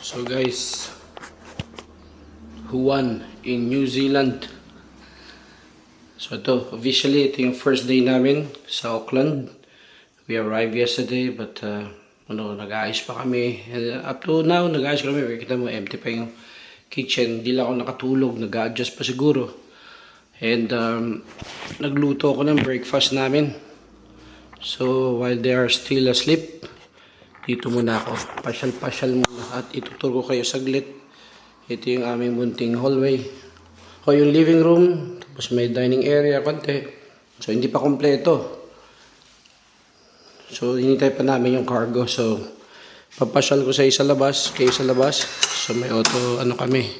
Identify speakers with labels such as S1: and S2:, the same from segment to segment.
S1: So guys, who won in New Zealand? So officially ito yung first day namin sa Auckland. We arrived yesterday but nag-aayos pa kami. Up to now, nag-aayos kami. Kita mo, empty pa yung kitchen. Hindi lang ako nakatulog. Nag-adjust pa siguro. And nagluto ako ng breakfast namin. So while they are still asleep, dito muna ako. Pasyal-pasyal muna. At ituturo ko kayo saglit. Ito yung aming munting hallway. O yung living room. Tapos may dining area konti. So hindi pa kompleto. So hinintay pa namin yung cargo. So papasyal ko sa isa labas. Kayo sa labas. So may auto kami.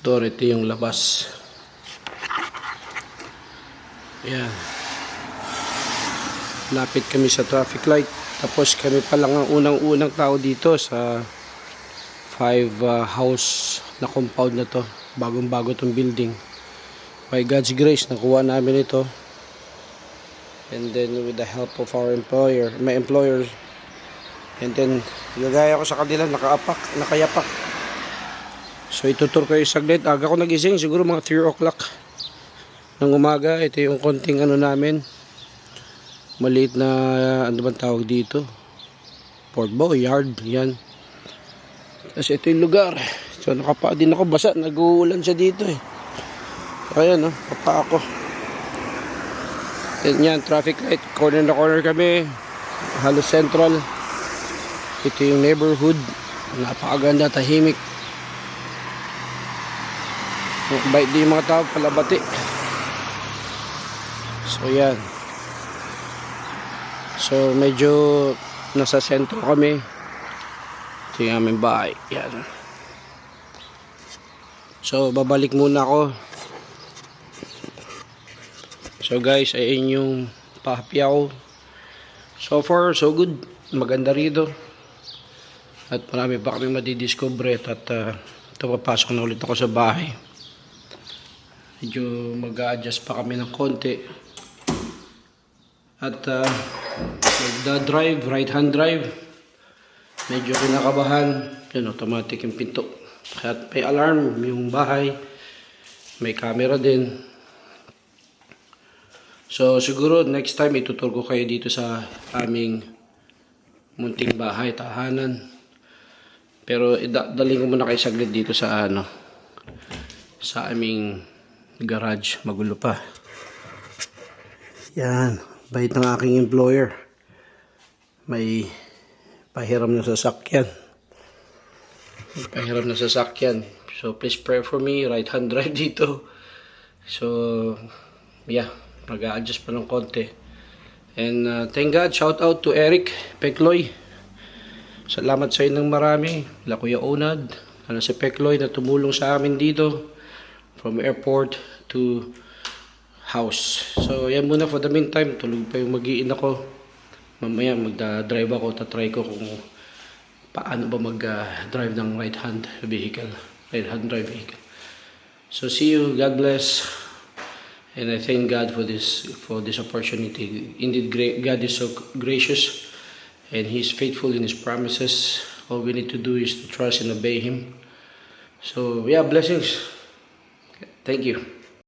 S1: Door, ito yung labas. Ayan. Lapit kami sa traffic light. Tapos kami pa lang ang unang-unang tao dito sa 5 house na compound na to. Bagong-bago tong building. By God's grace, nakuha namin ito. And then with the help of our my employers. And then, gagaya ko sa kanila, nakayapak. So itutur ko yung saglit. Aga ko nagising, siguro mga 3 o'clock ng umaga. Ito yung konting namin. Maliit na, ano bang tawag dito? Port ba o yard? Yan. Kasi ito yung lugar. So nakapa din ako, basa. Nag-uulan siya dito eh. Ayan kapa ako. Yan, traffic light. Corner na corner kami. Halos central. Ito yung neighborhood. Napakaganda, tahimik. Bait din yung mga tao, palabati. So yan. So medyo nasa sentro kami. Ito yung aming bahay. Yan. So babalik muna ako. So guys, ayun yung pahapyaw. So far, so good. Maganda rito. At marami pa kami madidiscover. At ito papasok na ulit ako sa bahay. Medyo mag-a-adjust pa kami ng konti. At nagda-drive, right-hand drive. Medyo kinakabahan. Yan, automatic yung pinto. At may alarm yung bahay. May camera din. So siguro next time ituturo ko kayo dito sa aming munting bahay, tahanan. Pero daling ko muna kayo saglit dito sa sa aming garage. Magulo pa. Yan. Bait ng aking employer. May pahiram na sasakyan. So please pray for me. Right hand drive dito. So yeah. Mag-a-adjust pa ng konti. And thank God. Shout out to Eric Pekloy. Salamat sa inyo ng marami. La Kuya Onad. Si Pekloy na tumulong sa amin dito. From airport to house. So yan muna for the meantime. Tulog pa yung mag-iin ako. Mamaya magda-drive ako. Tatry ko kung paano ba mag-drive ng right-hand vehicle. Right-hand drive vehicle. So see you. God bless. And I thank God for this opportunity. Indeed, God is so gracious and He is faithful in His promises. All we need to do is to trust and obey Him. So yeah, blessings. Thank you.